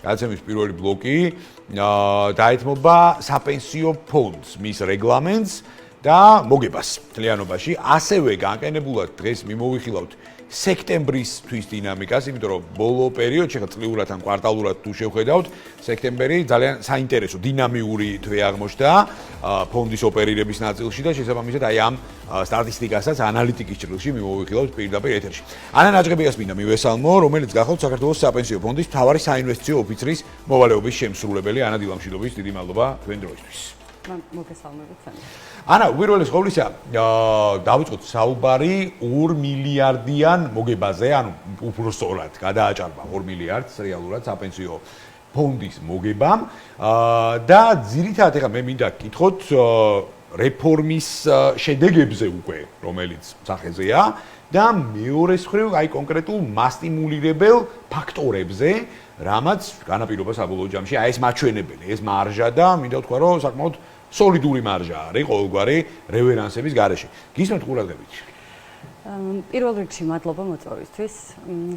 გადაცემის პირველი ბლოკი დაეთმობა საპენსიო ფონდს, მის რეგლამენტს და მოგებას მთლიანობაში. ასევე განყენებულად დღეს მიმოვიხილავთ სექტემბრისთვის დინამიკას, იმიტომ რომ ბოლო პერიოდში, ხა წლიურად ან კვარტალურად თუ შევხედავთ, სექტემბერი ძალიან საინტერესო დინამიური თვე აღმოჩნდა ფონდის ოპერირების ნაწილში და შესაბამისად აი ამ სტატისტიკასაც ანალიტიკის ჭრილში მიმოვიხილავთ პირდაპირ ეთერში. ანა ნაჭყებიას მინდა მივესალმო, რომელიც გახავთ საქართველოს საპენსიო ფონდის მთავარი საინვესტიციო ოფიცრის მოვალეობის შემსრულებელი. ანა დილამშვიდობის, დიდი მადლობა თქვენ დროისთვის. მოგესალმებით. ანა, უპირველეს ყოვლისა, დავიწყოთ საუბარი 2 მილიარდიან მოგებაზე, ანუ უბრალოდ გადააჭარბა 2 მილიარდს რეალურად საპენსიო ფონდის მოგებამ და ძირითადად ეხლა მე მინდა გკითხოთ რეფორმის შედეგებზე უკვე, რომელიც სახეზეა და მეორეს მხრივ აი კონკრეტულ მასტიმულირებელ ფაქტორებზე, რამაც განაპირობა საბოლოო ჯამში აი ეს მაჩვენებელი, ეს მარჟა და მინდა ვთქვა, რომ საკმაოდ სოლიდური მარჟა არის ყოველგვარი რევერანსების გარეშე. გისმენთ ყურადღებით. პირველ რიგში მადლობა მოწვევისთვის.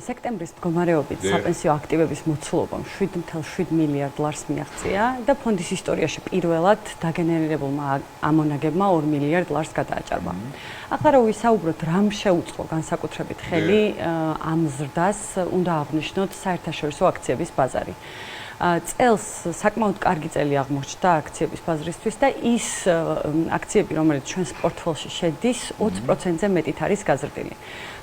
სექტემბრის მდგომარეობით საპენსიო აქტივების მოცულობამ 7.7 მილიარდ ლარს მიაღწია და ფონდის ისტორიაში პირველად დაგენერირებულმა ამონაგებმა 2 მილიარდ ლარს გადააჭარბა. ახლა რა ვისაუბროთ, რამ შეუწყო განსაკუთრებით ხელი ამ ზრდას, უნდა აღნიშნოთ საერთაშორისო აქციების ბაზარი. წელს საკმაოდ კარგი წელი აღმოჩნდა აქციების ბაზრისთვის და ის აქციები, რომელიც ჩვენს პორტფელში შედის, 20%-ზე მეტით არის გაზრდილი.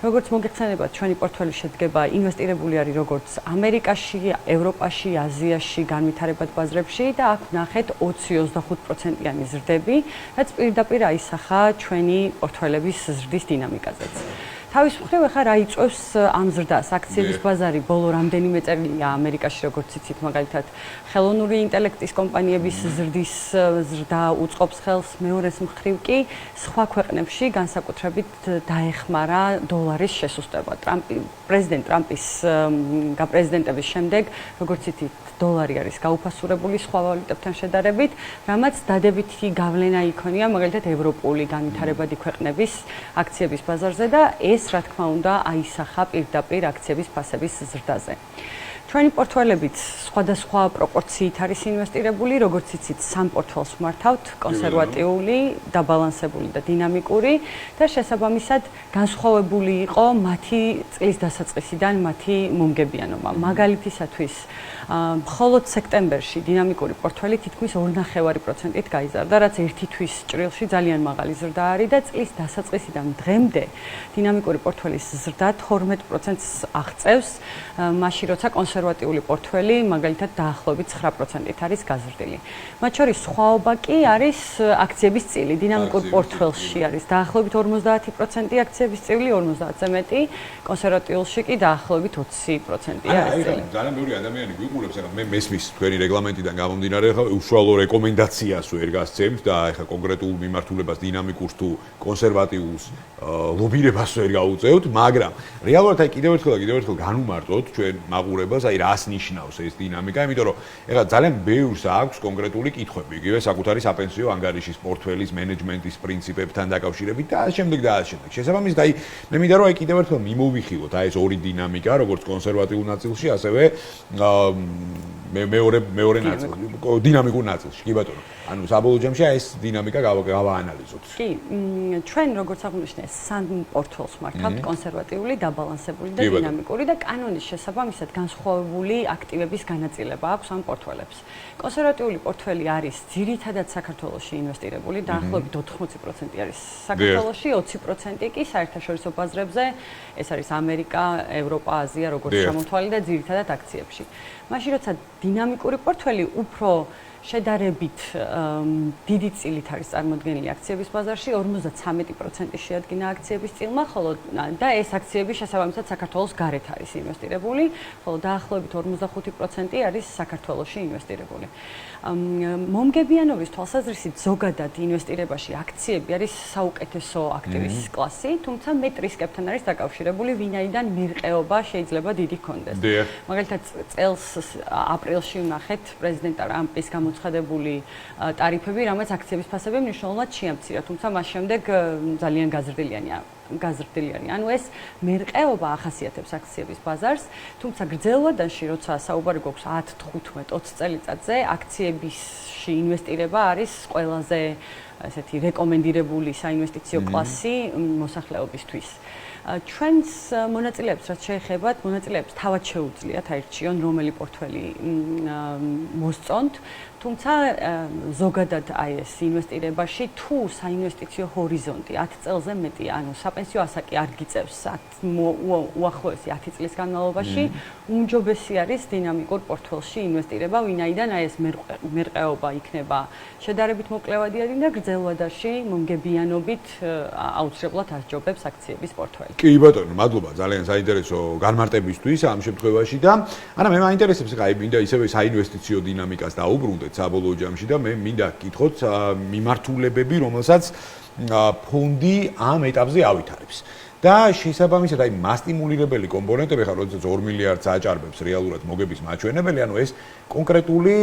როგორც მოგეხსენებათ, ჩვენი პორტფელი შედგება ინვესტირებული არის როგორც ამერიკაში, ევროპაში, აზიაში, განვითარებად ბაზრებში და აქ ვნახეთ 20-25%-იანი ზრდები, რაც პირდაპირ აისახა ჩვენი პორტფელების ზრდის დინამიკაზეც. თავის მხრივ ახლა რა იწვევს ამ ზრდას? აქციების ბაზარი ბოლო რამდენიმე წელია ამერიკაში, როგორც იცით, მაგალითად, ხელოვნური ინტელექტის კომპანიების ზრდის ზრდა უწყობს ხელს, მეორეს მხრივ კი სხვა ქვეყნებში განსაკუთრებით დაეხმარა დოლარის შესუსტება. პრეზიდენტ ტრამპის გაპრეზიდენტების შემდეგ, როგორც იცით, დოლარი არის გაუფასურებული სხვა ვალუტებთან შედარებით, რამაც დადებითი გავლენა იქონია მაგალითად ევროპული განვითარებადი ქვეყნების აქციების ბაზარზე და ეს რა თქმა უნდა აისახა პირდაპირ აქციების ფასების ზრდაზე. ჩვენი პორტფელებიც სხვადასხვა პროპორციით არის ინვესტირებული, როგორც იცით, სამ პორტფელს ვმართავთ, კონსერვატიული, დაბალანსებული და დინამიკური და შესაბამისად განსხვავებული იყო მათი წლის დასაწყისიდან მათი მომგებიანობა. მაგალითისათვის, მხოლოდ სექტემბერში დინამიკური პორტფელი თითქმის 2.5%-ით გაიზარდა, რაც ერთი თვის ჭრილში ძალიან მაღალი ზრდა არის და წლის დასაწყისიდან დღემდე დინამიკური პორტფელის ზრდა 12%-ს აღწევს, მაშინ როცა კონსერვატიული პორტფელი მაგალითად დაახლოებით 9%-ით არის გაზრდილი. მათ შორის სხვაობა კი არის აქციების წილი. დინამიკურ პორტფელში არის დაახლოებით 50% აქციების წილი, 50-ზე მეტი, კონსერვატიულში კი დაახლოებით 20%-ია არის წილი. ძალიან ბევრი ადამიანი გვიყურებს, ახლა მე მესმის თქვენი რეგლამენტიდან გამომდინარე, ახლა უშუალო რეკომენდაციას ვერ გასცემთ და ახლა კონკრეტულ მიმართულებას დინამიკურს თუ კონსერვატიულს ლობირებას ვერ გაუწევთ, მაგრამ რეალურად აი კიდევ ერთხელ განუმარტოთ ჩვენ მაყურებელს, აი რას ნიშნავს ეს დინამიკა, იმიტომ რომ ეხლა ძალიან ბევრს აქვს კონკრეტული კითხვები, იგივე საკუთარი საპენსიო ანგარიშის პორტფელის მენეჯმენტის პრინციპებთან დაკავშირებით და ამ შემდეგ. შესაბამისად, აი მე მინდა რომ აი კიდევ ერთხელ მიმოვიხილოთ აი ეს ორი დინამიკა, როგორც კონსერვატიულ ნაწილში, ასევე მეორე ნაწილში, დინამიკურ ნაწილში, კი ბატონო. ანუ საბოლოო ჯამში აი ეს დინამიკა გავაანალიზოთ. კი, ჩვენ როგორც აღნიშნე, სამ პორტფელს მართავთ, კონსერვატიული, დაბალანსებული და დინამიკური და კანონის შესაბამისად განსხვავებული აქტივების განაწილება აქვს ამ პორტფელებს. კონსერვატიული პორტფელი არის ძირითადად საქართველოში ინვესტირებული, დაახლოებით 80% არის საქართველოში, 20% კი საერთაშორისო ბაზრებზე, ეს არის ამერიკა, ევროპა, აზია, როგორც ჩამოთვალი და ძირითადად აქციებში. მაშინ როცა დინამიკური პორტფელი უფრო შედარებით დიდი წილით არის წარმოდგენილი აქციების ბაზარში, 53% შეადგინა აქციების წილმა, ხოლო და ეს აქციები შესაბამისად საქართველოს გარეთ არის ინვესტირებული, ხოლო დაახლოებით 55% არის საქართველოში ინვესტირებული. მომგებიანობის თვალსაზრისით ზოგადად ინვესტირებაში აქციები არის საუკეთესო აქტივის კლასი, თუმცა მეტ რისკებთან არის დაკავშირებული, ვინაიდან მირყეობა შეიძლება დიდი ჰქონდეს. მაგალითად, წელს აპრილში ვნახეთ პრეზიდენტ ტრამპის გამოცხადებული ტარიფები, რამაც აქციების ფასები მნიშვნელოვნად შეამცირა, თუმცა მას შემდეგ ძალიან გაზრდილი. ანუ ეს მერყეობა ახასიათებს აქციების ბაზარს, თუმცა გრძელვადანში, როცა საუბარი გვაქვს 10, 15, 20 წელიწადზე, აქციებისში ინვესტირება არის ყველაზე ესეთი რეკომენდირებული საინვესტიციო კლასი მოსახლეობისთვის. ჩვენს მონაწილეებს რაც შეეხებათ, მონაწილეებს თავად შეუძლიათ აირჩიონ რომელი პორტფელი მოსწონთ, თუმცა ზოგადად აი ეს ინვესტირებაში თუ საინვესტიციო ჰორიზონტი 10 წელზე მეტია, ანუ საპენსიო ასაკი არ გიწევს უახლოესი 10 წლის განმავლობაში, უმჯობესი არის დინამიკურ პორტფელში ინვესტირება, ვინაიდან აი ეს მერყეობა იქნება შედარებით მოკლევადიანი და გრძელვადაში მომგებიანობით აუცილებლად ასჯობებს აქციების პორტფელი. კი ბატონო, მადლობა ძალიან საინტერესო განმარტებისთვის ამ შემთხვევაში და არა მე მაინტერესებს ხა მინდა ისევე საინვესტიციო დინამიკას დაუბრუნდეთ საბოლოო ჯამში და მე მინდა გკითხოთ მიმართულებები, რომელსაც ფონდი ამ ეტაპზე ავითარებს. და შესაბამისად აი მასტიმულირებელი კომპონენტები ხარ როდესაც 2 მილიარდს აჭარბებს რეალურად მოგების მაჩვენებელი, ანუ ეს კონკრეტული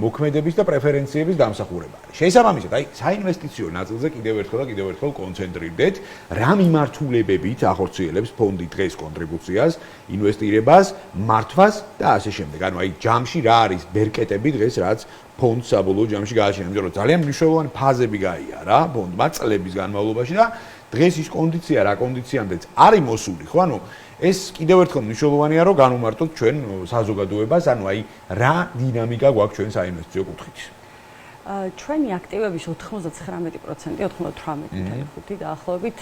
მოქმედების და პრეფერენციების დამსახურება არის. შესაბამისად აი საინვესტიციო ნაწილზე კიდევ ერთხელ კონცენტრირდეთ, რა მიმართულებებით ახორციელებს ფონდი დღეს კონტრიბუციას, ინვესტირებას, მართვას და ასე შემდეგ. ანუ აი ჯამში რა არის ბერკეტები დღეს რაც ფონდს საბოლოო ჯამში გააჩნია, იმიტომ რომ ძალიან მნიშვნელოვანი ფაზები გაიარა ფონდმა წლების განმავლობაში და დღეს ის კონდიცია რა კონდიციამდეც არის მოსული, ხო? ანუ ეს კიდევ ერთხელ მნიშვნელოვანია რომ განვმარტოთ ჩვენ საზოგადოებას, ანუ აი რა დინამიკა გვაქვს ჩვენ საინვესტიციო კუთხით. ჩვენი აქტივების 99%, 98.5 დაახლოებით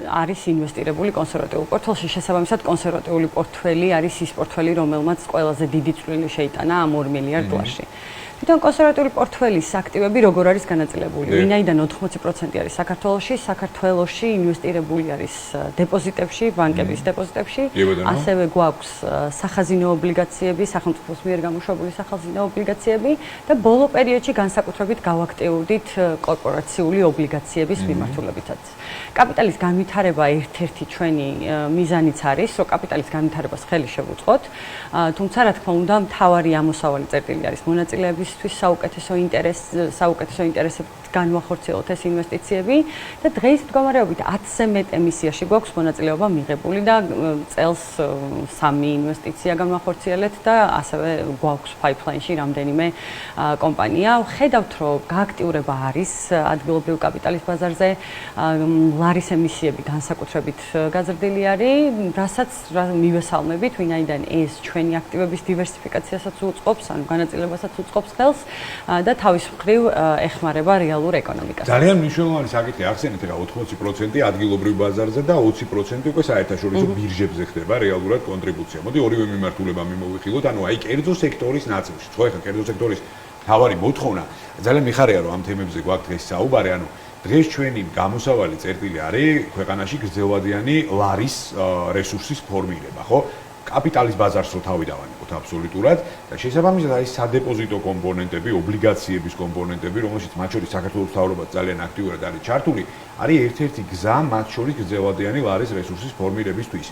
არის ინვესტირებული კონსერვატიულ პორტფელში. შესაბამისად, კონსერვატიული პორტფელი არის ის პორტფელი, რომელმაც ყველაზე დიდი წვლილი შეიტანა ამ 2 მილიარდ დოლარში. თვითონ კონსერვატიული პორტფელის აქტივები როგორ არის განაწილებული? ვინაიდან 80% არის საქართველოში ინვესტირებული არის დეპოზიტებში, ბანკების დეპოზიტებში, ასევე გვაქვს სახაზინო ობლიგაციები, სახელმწიფოს მიერ გამოშვებული სახაზინო ობლიგაციები და ბოლო პერიოდში განსაკუთრებით გავაქტიურდით კორპორაციული ობლიგაციების მიმართულებითაც. კაპიტალის განვითარება ერთ-ერთი ჩვენი მიზანიც არის, რომ კაპიტალის განვითარებას ხელი შევუწყოთ, თუმცა რა თქმა უნდა, მთავარი ამოსავალი წერტილი არის მონაწილეებისთვის საუკეთესო ინტერესებს განვახორციელოთ ეს ინვესტიციები და დღეს მდგომარეობით 10-ზე მეტ ემისიაში გვაქვს მონაწილეობა მიღებული და წელს 3 ინვესტიცია განვახორციელეთ და ასევე გვაქვს pipeline-ში რამდენიმე კომპანია. ვხედავთ, რომ გააქტიურება არის ადგილობრივ კაპიტალის ბაზარზე, ლარის ემისიები განსაკუთრებით გაზრდილი არის, რასაც მივესალმებით, ვინაიდან ეს ჩვენი აქტივების დივერსიფიკაციასაც უწყობს, ანუ განაწილებასაც უწყობს ხელს და თავის მხრივ ეხმარება რეალურ ეკონომიკას. ძალიან მნიშვნელოვანი საკითხი ახსენეთ, ეხლა 80% ადგილობრივ ბაზარზე და 20% უკვე საერთაშორისო ბირჟებზე ხდება რეალურად კონტრიბუცია. მოდი ორივე მიმართულება მიმოვიხილოთ, ანუ აი კერძო სექტორის ნაწილში. ხო, ეხლა კერძო სექტორის თავარი მოთხოვნა, ძალიან მიხარია რომ ამ თემებზე გვაქვს დღეს საუბარი, ანუ დღეს ჩვენი გამოსავალი წერტილი არის ქვეყანაში გრძელვადიანი ლარის რესურსის ფორმირება, ხო? კაპიტალის ბაზარს რო თავი დავანებოთ აბსოლუტურად და შესაბამისად არის სადეპოზიტო კომპონენტები, ობლიგაციების კომპონენტები, რომელშიც მათ შორის საქართველოს მთავრობაც ძალიან აქტიურად არის ჩართული, არის ერთ-ერთი გზა მათ შორის გრძელვადიანი ლარის რესურსის ფორმირებისთვის.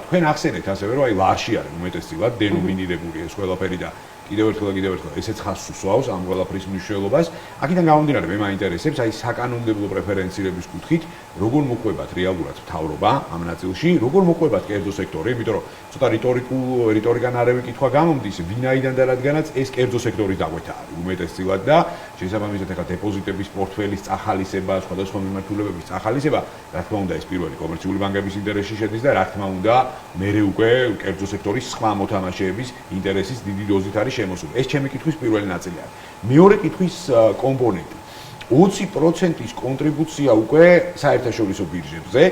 თქვენ ახსენეთ ასევე რომ აი ლარში არის უმეტესწილად დენომინირებული ეს ყველაფერი და კიდევ ერთხელ ესეც ხაზს უსვავს ამ ყველაფრის მნიშვნელობას. აქედან გამომდინარე მე მაინტერესებს აი საკანონმდებლო პრეფერენციების კუთხით როგორ მოყვებათ რეალურად მთავრობა ამ ნაწილში, როგორ მოყვებათ კერძო სექტორი, იმიტომ რომ ცოტა რიტორიკან არეwi კითხვა გამომდის, ვინაიდან და რადგანაც ეს კერძო სექტორის დაგვეთა არის უმეტესწილად და შესაბამისად ახლა დეპოზიტების პორტფელის წახალისება, სხვადასხვა მიმართულებების წახალისება, რა თქმა უნდა ეს პირველი კომერციული ბანკების ინტერესში შედის და რა თქმა უნდა მერე უკვე კერძო სექტორის სხვა მოთამაშეების ინტერესის დიდი დოზით არის შემოსული. ეს ჩემი კითხვის პირველი ნაწილი არის. მეორე კითხვის კომპონენტი 20%-ის კონტრიბუცია უკვე საერთაშორისო ბირჟებზე.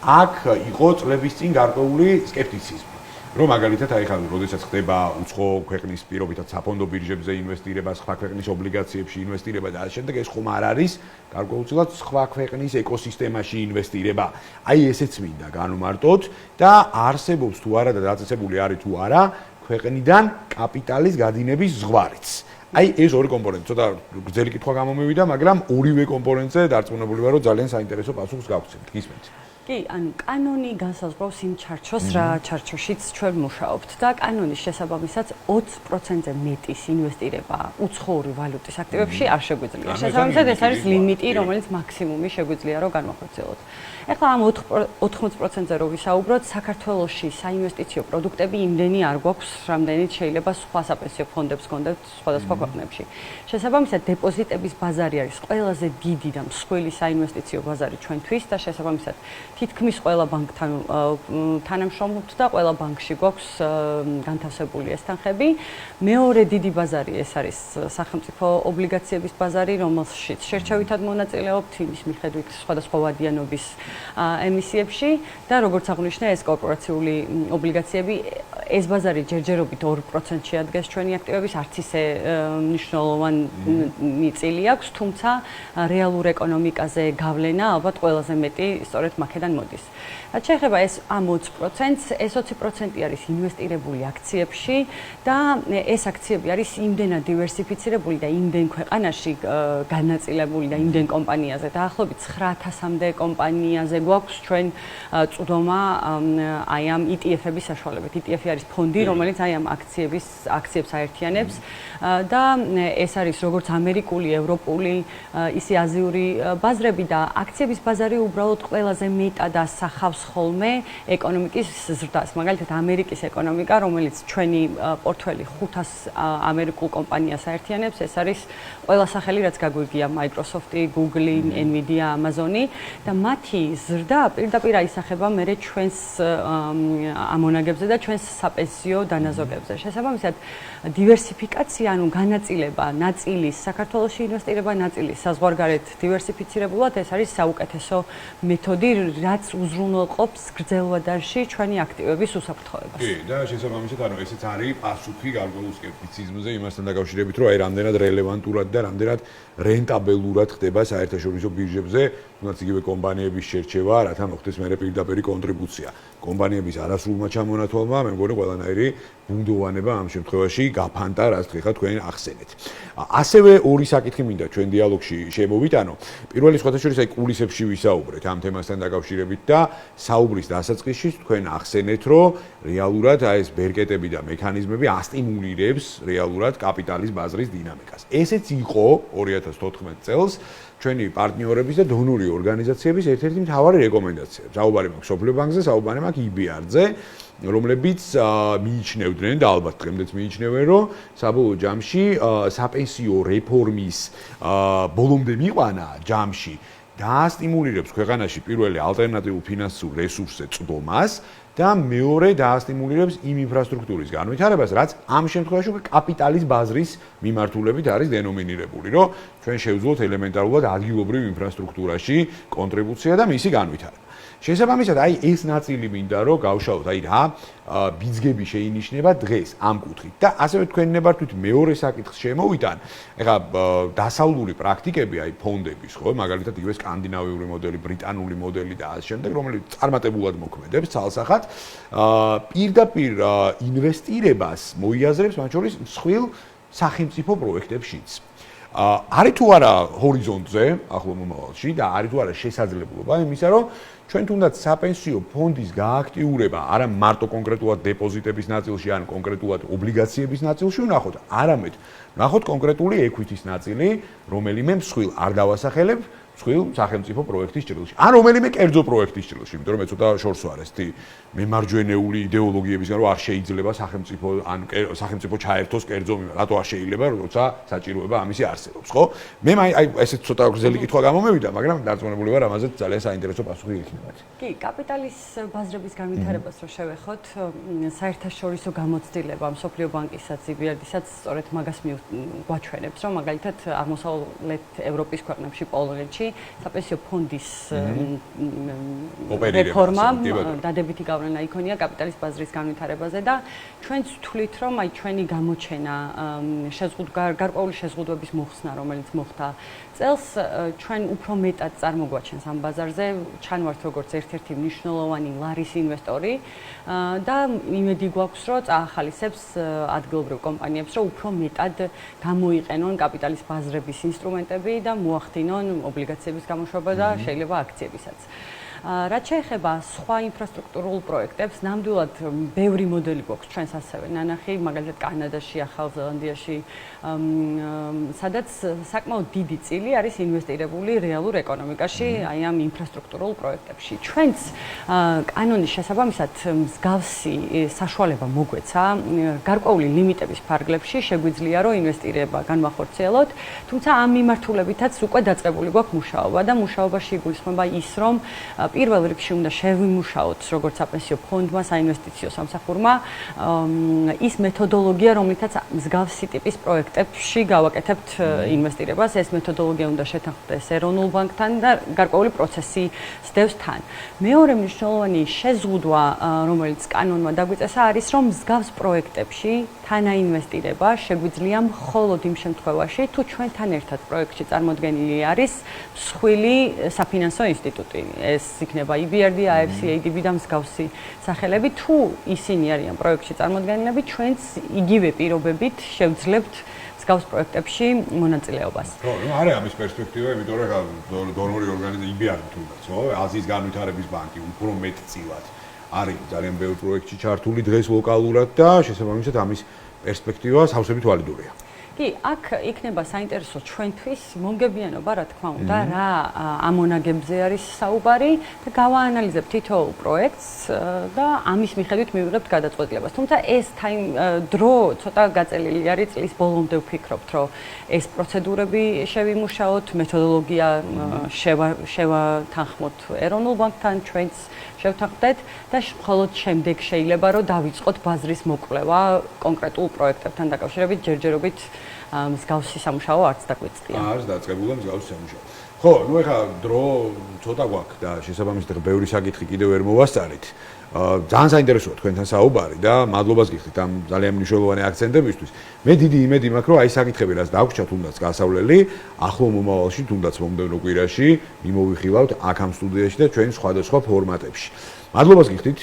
აქ იყო წლების წინ გარკვეული სკეპტიციზმი. რომ მაგალითად აი ხა როდესაც ხდება უცხო ქვეყნის პირობითად საფონდო ბირჟებზე ინვესტირება, სხვა ქვეყნის ობლიგაციებში ინვესტირება და ასე შემდეგ, ეს ხომ არ არის გარკვეულწილად სხვა ქვეყნის ეკოსისტემაში ინვესტირება. აი ესეც მინდა განვმარტოთ და არსებობს თუ არა და დაწესებული არის თუ არა ქვეყნიდან კაპიტალის გადინების ზღვარიც. აი ეს ორი კომპონენტი, ცოტა გრძელი კითხვა გამომივიდა, მაგრამ ორივე კომპონენტზე დარწმუნებული ვარ, რომ ძალიან საინტერესო პასუხს გავცემთ. გისმენთ. კი, ანუ კანონი განსაზღვრავს იმ ჩარჩოს, რა ჩარჩოშიც ჩვენ მუშაობთ და კანონის შესაბამისად 20%-ზე მეტის ინვესტირება უცხოური ვალუტის აქტივებში არ შეგვიძლია. შესაბამისად ეს არის ლიმიტი, რომელიც მაქსიმუმი შეგვიძლია რომ განვახორციელოთ. ეხლა ამ 80%-ზე რო ვისაუბროთ, საქართველოში საინვესტიციო პროდუქტები იმდენი არ გვაქვს, რამდენიც შეიძლება სხვა საპენსიო ფონდებს გქონდეთ სხვადასხვა ქვეყნებში. შესაბამისად, დეპოზიტების ბაზარი არის ყველაზე დიდი და მსხვილი საინვესტიციო ბაზარი ჩვენთვის და შესაბამისად თითქმის ყველა ბანკთან თანამშრომლობთ და ყველა ბანკში გვაქვს განთავსებული ეს თანხები. მეორე დიდი ბაზარი ეს არის სახელმწიფო ობლიგაციების ბაზარი, რომელშიც შერჩევითად მონაწილეობთ იმის მიხედვით სხვადასხვა ვადიანობის ემისიებში და როგორც აღნიშნე ეს კორპორაციული ობლიგაციები ეს ბაზარი ჯერჯერობით 2%-ში ადგეს ჩვენი აქტივების, არც ისე მნიშვნელოვანი წილი აქვს, თუმცა რეალურ ეკონომიკაზე გავლენა ალბათ ყველაზე მეტი სწორედ მაქედან მოდის. რაც შეეხება ეს ამ 20%-ს, ეს 20% არის ინვესტირებული აქციებში და ეს აქციები არის იმდენად დივერსიფიცირებული და იმდენ ქვეყანაში განაწილებული და იმდენ კომპანიაზე, დაახლოებით 900-მდე კომპანიაზე გვაქვს ჩვენ წვდომა აი ამ ETF-ების საშუალებით. ETF-ი არის ფონდი, რომელიც აი ამ აქციებს აერთიანებს და ეს არის როგორც ამერიკული, ევროპული, ისე აზიური ბაზრები და აქციების ბაზარი უბრალოდ ყველაზე მეტად ასახავს ხოლმე ეკონომიკის ზრდას. მაგალითად, ამერიკის ეკონომიკა, რომელიც ჩვენი პორტფელი 500 ამერიკულ კომპანიას აერთიანებს, ეს არის ყველა სახელი, რაც გაგვიგია, Microsoft-ი, Google-ი, Nvidia, Amazon-ი და მათი ზრდა პირდაპირ აისახება მერე ჩვენს ამონაგებზე და ჩვენს საპენსიო დანაზოგებზე. შესაბამისად, დივერსიფიკაცია, ანუ განაწილება, ნაწილის საქართველოში ინვესტირება, ნაწილის საზღვარგარეთ დივერსიფიცირებულად, ეს არის საუკეთესო მეთოდი, რაც უზრუნველყოფს გრძელვადაში ჩვენი აქტივების უსაფრთხოებას. კი, და შესაბამისად, ანუ ესეც არის პასუხი გარკვეულ სკეპტიციზმზე იმასთან დაკავშირებით, რომ აი რამდენად რელევანტურად და რამდენად რენტაბელურად ხდება საერთაშორისო ბირჟებზე, თუნდაც იგივე კომპანიების შერჩევა, რათა მოხდეს მერე პირდაპირი კონტრიბუცია. კომპანიების არასრულმა ჩამონათვალმა, მე მგონი ყველანაირი ბუნდოვანება ამ შემთხვევაში გაფანტა, რაც ხეხა თქვენ ახსენეთ. ასევე ორი საკითხი მინდა ჩვენ დიალოგში შემოვიტანო. პირველი სხვათა შორის აი კულისებში ვისაუბრეთ ამ თემასთან დაკავშირებით და საუბრის დასაწყისში თქვენ ახსენეთ, რომ რეალურად აი ეს ბერკეტები და მექანიზმები ასტიმულირებს რეალურად კაპიტალის ბაზრის დინამიკას. ესეც იყო 2014 წელს ჩვენი პარტნიორების და დონორი ორგანიზაციების ერთ-ერთი მთავარი რეკომენდაცია. საუბარი მაქვს სოფლიო ბანკზე, საუბარი მაქვს EBRD-ზე, რომლებიც მიიჩნევდნენ და ალბათ დღემდეც მიიჩნევენ, რომ საბოლოო ჯამში საპენსიო რეფორმის ბოლომდე მიყვანა ჯამში დაასტიმულირებს ქვეყანაში პირველი ალტერნატიულ ფინანსურ რესურსზე წვდომას და მეორე დაასტიმულირებს იმ ინფრასტრუქტურის განვითარებას, რაც ამ შემთხვევაში კაპიტალის ბაზრის მიმართულებით არის დენომინირებული, რომ ჩვენ შევძლოთ ელემენტარულად ადგილობრივ ინფრასტრუქტურაში კონტრიბუცია და მისი განვითარება. შესაბამისად, აი ეს ნაწილი მინდა რომ გავშალოთ, აი რა ბიძგები შეინიშნება დღეს ამ კუთხით და ასევე თქვენ ნებართვით მეორე საკითხს შემოვიტან. ეხლა დასავლური პრაქტიკები, აი ფონდების, ხო, მაგალითად იგივე სკანდინავიური მოდელი, ბრიტანული მოდელი და ამ შემდეგ, რომელიც წარმატებულად მოქმედებს ცალსახად, პირდაპირ ინვესტირებას მოიაზრებს მათ შორის მსხვილ სახელმწიფო პროექტებშიც. არის თუ არა ჰორიზონტზე ახლო მომავალში და არის თუ არა შესაძლებლობა იმისა, რომ ჩვენ თუნდაც საპენსიო ფონდის გააქტიურება არა მარტო კონკრეტულად დეპოზიტების ნაწილში, ან კონკრეტულად ობლიგაციების ნაწილში ვნახოთ, არამედ ვნახოთ კონკრეტული equity-ის ნაწილი, რომელიმე მსხვილ არ დავასახელებ, მსხვილ სახელმწიფო პროექტის ჭრილში. ან რომელიმე კერძო პროექტის ჭრილში, იმიტომ რომ მე ცოტა შორს ვარ ესეთი მემარჯვენეული იდეოლოგიებისგან, რომ არ შეიძლება სახელმწიფო ან სახელმწიფო ჩაერთოს კერძო მიმართ. რატო არ შეიძლება, როცა საჭიროება ამისი არსებობს, ხო? მე აი ესეთ ცოტა გრძელი კითხვა გამომევიდა, მაგრამ დარწმუნებული ვარ, ამაზე ძალიან საინტერესო პასუხი იქნებათ. კი, კაპიტალის ბაზრების განვითარებას რო შევეხოთ, საერთაშორისო გამოცდილება მსოფლიო ბანკისაც, EBRD-საც სწორედ მაგას გვაჩვენებს, რომ მაგალითად აღმოსავლეთ ევროპის ქვეყნებში, პოლონეთში საპენსიო ფონდის რეფორმა დადებითი გავლენა იქონია კაპიტალის ბაზრის განვითარებაზე და ჩვენც ვთვლით, რომ აი ჩვენი გამოჩენა გარკვეული შეზღუდვების მოხსნა, რომელიც მოხდა წელს, ჩვენ უფრო მეტად წარმოგვაჩენს ამ ბაზარზე, ჩანვართ როგორც ერთ-ერთი მნიშვნელოვანი ლარის ინვესტორი და იმედი გვაქვს, რომ წაახალისებს ადგილობრივ კომპანიებს, რომ უფრო მეტად გამოიყენონ კაპიტალის ბაზრების ინსტრუმენტები და მოახდინონ ობლიგაციების გამოშვება და შეიძლება აქციებისაც. რაც შეეხება სხვა ინფრასტრუქტურულ პროექტებს, ნამდვილად ბევრი მოდელი გვაქვს ჩვენს ასევე ნანახი, მაგალითად კანადაში, ახალ ზელანდიაში, სადაც საკმაოდ დიდი წილი არის ინვესტირებული რეალურ ეკონომიკაში, აი ამ ინფრასტრუქტურულ პროექტებში. ჩვენც კანონის შესაბამისად მსგავსი საშუალება მოგვეცა, გარკვეული ლიმიტების ფარგლებში შეგვიძლია რომ ინვესტირება განვახორციელოთ, თუმცა ამ მიმართულებითაც უკვე დაწყებული გვაქვს მუშაობა და მუშაობაში იგულისხმება ის, რომ პირველ რიგში უნდა შევიმუშაოთ როგორც საპენსიო ფონდმა, საინვესტიციო სამსახურმა ის მეთოდოლოგია, რომლითაც მსგავსი ტიპის პროექტებში გავაკეთებთ ინვესტირებას. ეს მეთოდოლოგია უნდა შეთანხმდეს ეროვნულ ბანკთან და გარკვეული პროცესი სდევს თან. მეორე მნიშვნელოვანი შეზღუდვა, რომელიც კანონმა დაგვიწესა, არის რომ მსგავს პროექტებში თანაინვესტირება შეგვიძლია მხოლოდ იმ შემთხვევაში, თუ ჩვენთან ერთად პროექტში წარმოდგენილი არის მსხვილი საფინანსო ინსტიტუტი. ეს იქნება EBRD, AFC, ADB და მსგავსი სახელები. თუ ისინი არიან პროექტში წარმოდგენილები, ჩვენც იგივე პირობებით შევძლებთ მსგავს პროექტებში მონაწილეობას. ხო, არის ამის პერსპექტივა, იმიტომ რომ დონორი ორგანიზაცია EBRD თუნდაც, ხო, აზიის განვითარების ბანკი უფრო მეტწილად არის ძალიან ბევრ პროექტში ჩართული დღეს ლოკალურად და შესაბამისად ამის პერსპექტივა სავსებით ვალიდურია. კი, აქ იქნება საინტერესო ჩვენთვის მომგებიანობა, რა თქმა უნდა, რა ამონაგებზე არის საუბარი და გავაანალიზებთ თითოეულ პროექტს და ამის მიხედვით მივიღებთ გადაწყვეტილებას. თუმცა ეს დრო ცოტა გაწელილი არის, წლის ბოლომდე ვფიქრობთ, რომ ეს პროცედურები შევიმუშაოთ, მეთოდოლოგია შევათანხმოთ ეროვნულ ბანკთან, ჩვენც შევთანხმდეთ და მხოლოდ შემდეგ შეიძლება რომ დავიწყოთ ბაზრის მოკვლევა კონკრეტულ პროექტებთან დაკავშირებით, ჯერჯერობით მსგავსი სამუშაო არც დაგვეწყია. არც დაწყებულა მსგავსი სამუშაო. ხო, ნუ ეხლა დრო ცოტა გვაქვს და შესაბამისად ბევრი საკითხი კიდევ ვერ მოვასწარით. ძალიან საინტერესოა თქვენთან საუბარი და მადლობას გიხდით ამ ძალიან მნიშვნელოვანი აქცენტებისთვის. მე დიდი იმედი მაქვს, რომ აი საკითხები რაც დაგვრჩა თუნდაც გასავლელი, ახლო მომავალში თუნდაც მომდევნო კვირაში მიმოვიხილავთ აქ ამ სტუდიაში და ჩვენ სხვადასხვა ფორმატებში. მადლობას გიხდით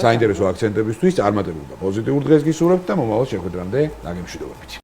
საინტერესო აქცენტებისთვის, წარმატებულ და პოზიტიურ დღეს გისურვებთ და მომავალ შეხვედრამდე დაგემშვიდობებით.